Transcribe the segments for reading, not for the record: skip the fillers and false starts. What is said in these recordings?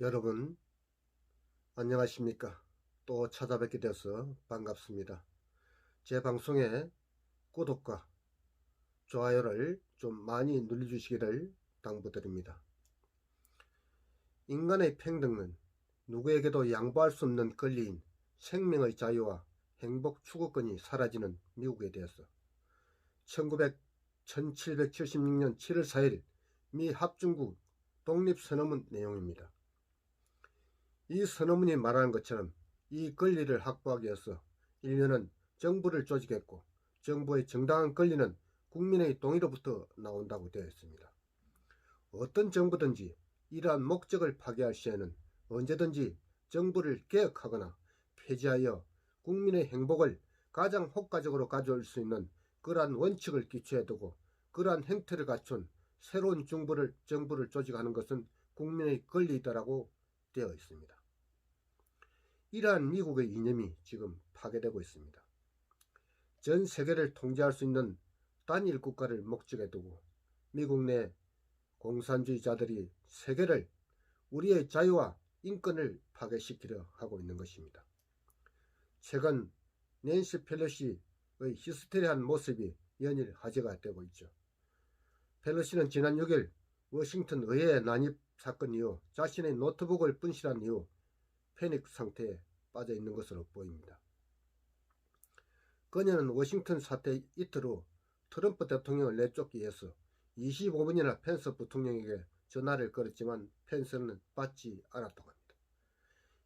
여러분 안녕하십니까? 또 찾아뵙게 되어서 반갑습니다. 제 방송에 구독과 좋아요를 좀 많이 눌러주시기를 당부드립니다. 인간의 평등은 누구에게도 양보할 수 없는 권리인 생명의 자유와 행복 추구권이 사라지는 미국에 대해서 1776년 7월 4일 미 합중국 독립선언문 내용입니다. 이 선언문이 말하는 것처럼 이 권리를 확보하기 위해서 인류는 정부를 조직했고 정부의 정당한 권리는 국민의 동의로부터 나온다고 되어 있습니다. 어떤 정부든지 이러한 목적을 파괴할 시에는 언제든지 정부를 개혁하거나 폐지하여 국민의 행복을 가장 효과적으로 가져올 수 있는 그러한 원칙을 기초에 두고 그러한 행태를 갖춘 새로운 정부를 조직하는 것은 국민의 권리이다라고 되어 있습니다. 이러한 미국의 이념이 지금 파괴되고 있습니다. 전 세계를 통제할 수 있는 단일 국가를 목적에 두고 미국 내 공산주의자들이 세계를 우리의 자유와 인권을 파괴시키려 하고 있는 것입니다. 최근 낸시 펠로시의 히스테리한 모습이 연일 화제가 되고 있죠. 펠로시는 지난 6일 워싱턴 의회 난입 사건 이후 자신의 노트북을 분실한 이후 패닉 상태에 빠져 있는 것으로 보입니다. 그녀는 워싱턴 사태 이틀 후 트럼프 대통령을 내쫓기 위해서 25분이나 펜스 부통령에게 전화를 걸었지만 펜스는 받지 않았다고 합니다.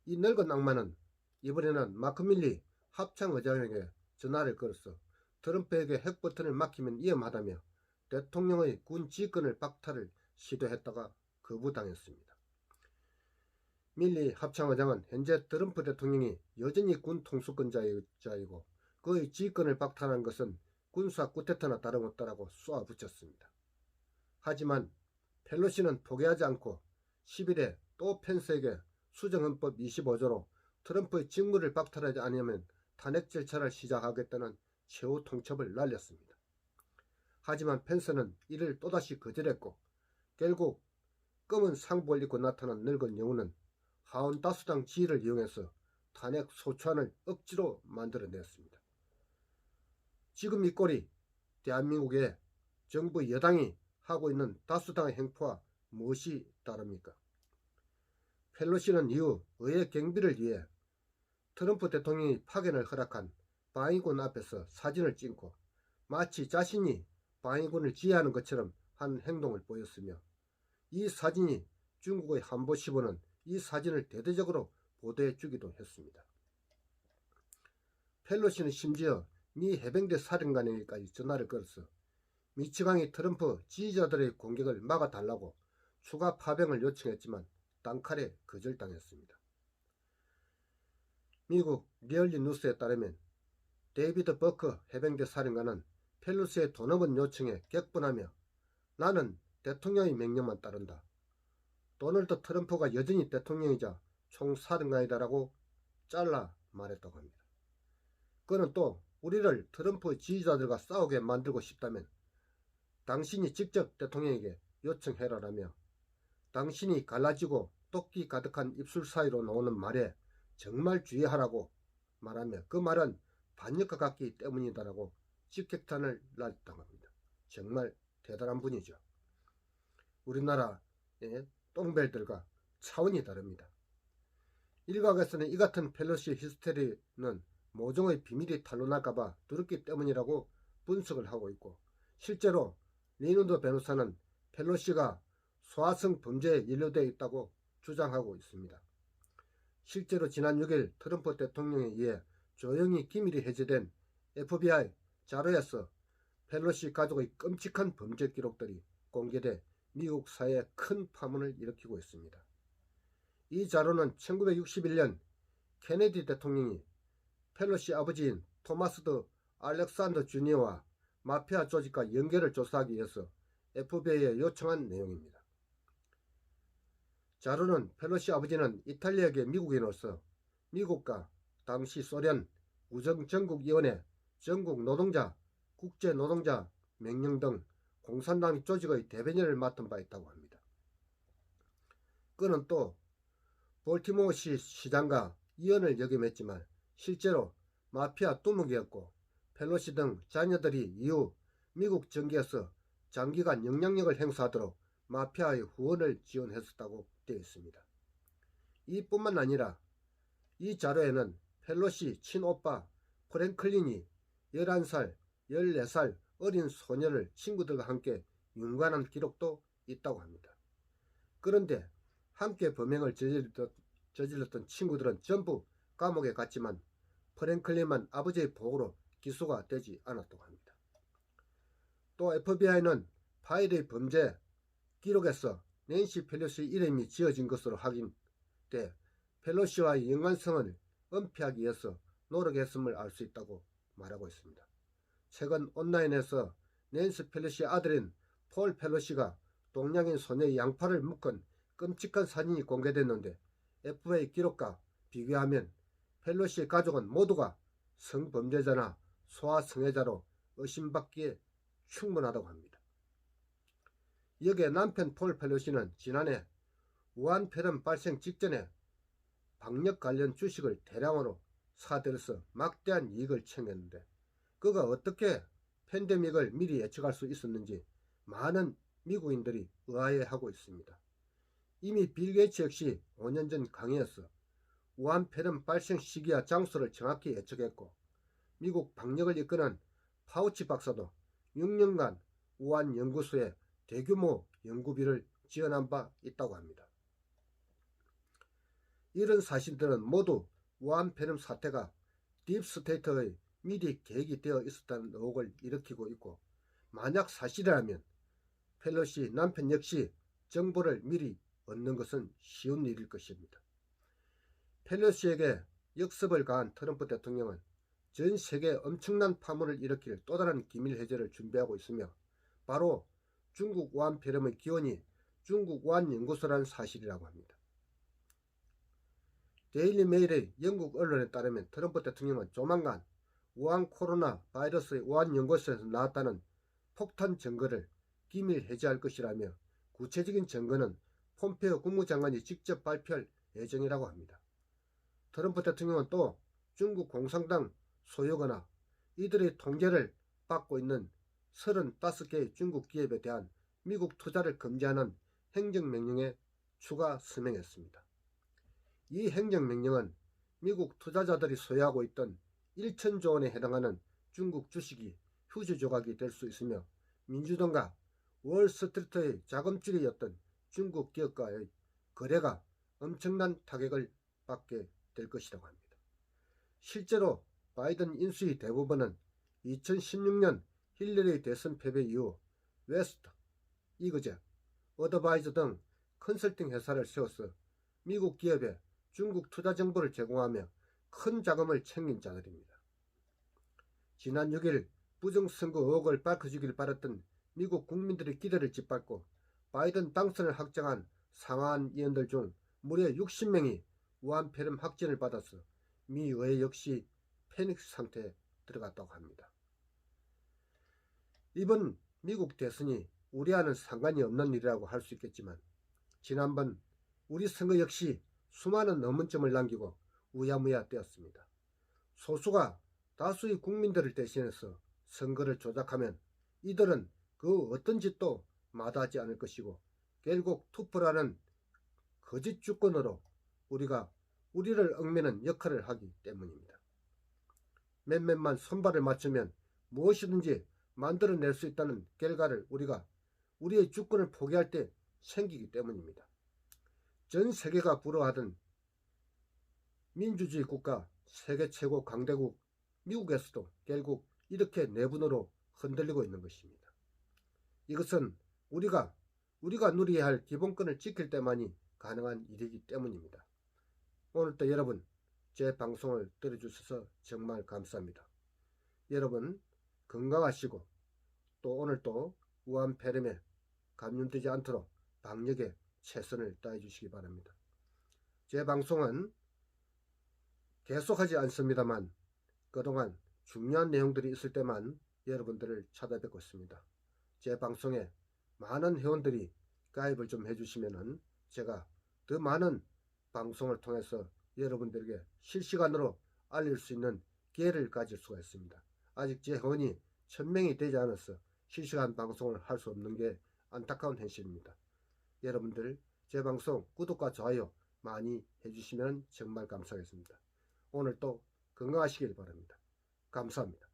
이 늙은 악마는 이번에는 마크 밀리 합창의장에게 전화를 걸어서 트럼프에게 핵버튼을 막히면 위험하다며 대통령의 군 지휘권을 박탈을 시도했다가 거부당했습니다. 밀리 합창의장은 현재 트럼프 대통령이 여전히 군 통수권자이고 그의 지휘권을 박탈한 것은 군사 쿠데타나 다름없다라고 쏘아붙였습니다. 하지만 펠로시는 포기하지 않고 10일에 또 펜스에게 수정헌법 25조로 트럼프의 직무를 박탈하지 않으면 탄핵 절차를 시작하겠다는 최후 통첩을 날렸습니다. 하지만 펜스는 이를 또다시 거절했고 결국 검은 상복을 입고 나타난 늙은 영웅은 하원 다수당 지위를 이용해서 탄핵 소추안을 억지로 만들어냈습니다. 지금 이 꼴이 대한민국의 정부 여당이 하고 있는 다수당의 행포와 무엇이 다릅니까? 펠로시는 이후 의회 경비를 위해 트럼프 대통령이 파견을 허락한 방위군 앞에서 사진을 찍고 마치 자신이 방위군을 지휘하는 것처럼 한 행동을 보였으며 이 사진이 중국의 한보시보는 이 사진을 대대적으로 보도해 주기도 했습니다. 펠로시는 심지어 미 해병대 사령관에게까지 전화를 걸어서 미치광이 트럼프 지지자들의 공격을 막아달라고 추가 파병을 요청했지만 단칼에 거절당했습니다. 미국 리얼리 뉴스에 따르면 데이비드 버커 해병대 사령관은 펠로시의 도넘은 요청에 격분하며 나는 대통령의 명령만 따른다. 도널드 트럼프가 여전히 대통령이자 총사령관이다라고 잘라 말했다고 합니다. 그는 또 우리를 트럼프 지지자들과 싸우게 만들고 싶다면 당신이 직접 대통령에게 요청해라라며 당신이 갈라지고 토끼 가득한 입술 사이로 나오는 말에 정말 주의하라고 말하며 그 말은 반역과 같기 때문이다라고 직격탄을 날렸다고 합니다. 정말 대단한 분이죠. 우리나라의 똥벨들과 차원이 다릅니다. 일각에서는 이 같은 펠로시 히스테리는 모종의 비밀이 탄로날까봐 두렵기 때문이라고 분석을 하고 있고 실제로 리누드 변호사는 펠로시가 소아성 범죄에 연루되어 있다고 주장하고 있습니다. 실제로 지난 6일 트럼프 대통령에 의해 조용히 기밀이 해제된 FBI 자료에서 펠로시 가족의 끔찍한 범죄 기록들이 공개돼 미국 사회에 큰 파문을 일으키고 있습니다. 이 자료는 1961년 케네디 대통령이 펠로시 아버지인 토마스 드 알렉산더 주니어와 마피아 조직과 연결을 조사하기 위해서 FBI에 요청한 내용입니다. 자료는 펠로시 아버지는 이탈리아계 미국인으로서 미국과 당시 소련 우정전국위원회 전국노동자 국제노동자 명령 등 공산당 조직의 대변인을 맡은 바 있다고 합니다. 그는 또 볼티모어시 시장과 이연을 역임했지만 실제로 마피아 뚜벅이었고 펠로시 등 자녀들이 이후 미국 정계에서 장기간 영향력을 행사하도록 마피아의 후원을 지원했었다고 되어 있습니다. 이뿐만 아니라 이 자료에는 펠로시 친오빠 프랭클린이 11살, 14살 어린 소녀를 친구들과 함께 윤관한 기록도 있다고 합니다. 그런데 함께 범행을 저질렀던 친구들은 전부 감옥에 갔지만 프랭클린만 아버지의 보고로 기소가 되지 않았다고 합니다. 또 FBI는 파일의 범죄 기록에서 낸시 펠로시 이름이 지어진 것으로 확인돼 펠로시와의 연관성을 은폐하기 위해서 노력했음을 알 수 있다고 말하고 있습니다. 최근 온라인에서 낸시 펠로시 아들인 폴 펠로시가 동양인 소녀의 양팔을 묶은 끔찍한 사진이 공개됐는데 FBI 기록과 비교하면 펠로시의 가족은 모두가 성범죄자나 소아성애자로 의심받기에 충분하다고 합니다. 여기에 남편 폴 펠로시는 지난해 우한폐렴 발생 직전에 방역 관련 주식을 대량으로 사들여서 막대한 이익을 챙겼는데 그가 어떻게 팬데믹을 미리 예측할 수 있었는지 많은 미국인들이 의아해하고 있습니다. 이미 빌 게이츠 역시 5년 전 강의에서 우한폐렴 발생 시기와 장소를 정확히 예측했고 미국 방역을 이끄는 파우치 박사도 6년간 우한 연구소에 대규모 연구비를 지원한 바 있다고 합니다. 이런 사실들은 모두 우한폐렴 사태가 딥스테이트의 미리 계획이 되어 있었다는 의혹을 일으키고 있고 만약 사실이라면 펠로시 남편 역시 정보를 미리 얻는 것은 쉬운 일일 것입니다. 펠로시에게 역습을 가한 트럼프 대통령은 전 세계에 엄청난 파문을 일으킬 또 다른 기밀 해제를 준비하고 있으며 바로 중국 우한폐렴의 기원이 중국 우한연구소라는 사실이라고 합니다. 데일리 메일의 영국 언론에 따르면 트럼프 대통령은 조만간 우한 코로나 바이러스의 우한연구소에서 나왔다는 폭탄 증거를 기밀 해제할 것이라며 구체적인 증거는 폼페이오 국무장관이 직접 발표할 예정이라고 합니다. 트럼프 대통령은 또 중국 공산당 소유거나 이들의 통제를 받고 있는 35개의 중국 기업에 대한 미국 투자를 금지하는 행정명령에 추가 서명했습니다. 이 행정명령은 미국 투자자들이 소유하고 있던 1천조 원에 해당하는 중국 주식이 휴지 조각이 될 수 있으며 민주당과 월스트리트의 자금줄이었던 중국 기업과의 거래가 엄청난 타격을 받게 될 것이라고 합니다. 실제로 바이든 인수위 대부분은 2016년 힐러리 대선 패배 이후 웨스트, 이그제, 어드바이저 등 컨설팅 회사를 세워서 미국 기업에 중국 투자 정보를 제공하며 큰 자금을 챙긴 자들입니다. 지난 6일 부정선거 의혹을 밝혀주길 바랐던 미국 국민들의 기대를 짓밟고 바이든 당선을 확정한 상하한 의원들 중 무려 60명이 우한폐렴 확진을 받아서 미 의회 역시 패닉 상태에 들어갔다고 합니다. 이번 미국 대선이 우리와는 상관이 없는 일이라고 할 수 있겠지만 지난번 우리 선거 역시 수많은 의문점을 남기고 우야무야 되었습니다. 소수가 다수의 국민들을 대신해서 선거를 조작하면 이들은 그 어떤 짓도 마다하지 않을 것이고 결국 투표라는 거짓 주권으로 우리를 얽매는 역할을 하기 때문입니다. 몇몇만 손발을 맞추면 무엇이든지 만들어낼 수 있다는 결과를 우리가 우리의 주권을 포기할 때 생기기 때문입니다. 전 세계가 부러워하던 민주주의 국가 세계 최고 강대국 미국에서도 결국 이렇게 내분으로 흔들리고 있는 것입니다. 이것은 우리가 누려야 할 기본권을 지킬 때만이 가능한 일이기 때문입니다. 오늘도 여러분 제 방송을 들어주셔서 정말 감사합니다. 여러분 건강하시고 또 오늘도 우한폐렴에 감염되지 않도록 방역에 최선을 다해 주시기 바랍니다. 제 방송은 계속하지 않습니다만 그동안 중요한 내용들이 있을 때만 여러분들을 찾아뵙고 있습니다. 제 방송에 많은 회원들이 가입을 좀 해주시면은 제가 더 많은 방송을 통해서 여러분들에게 실시간으로 알릴 수 있는 기회를 가질 수가 있습니다. 아직 제 회원이 1000명이 되지 않아서 실시간 방송을 할 수 없는 게 안타까운 현실입니다. 여러분들 제 방송 구독과 좋아요 많이 해주시면 정말 감사하겠습니다. 오늘도 건강하시길 바랍니다. 감사합니다.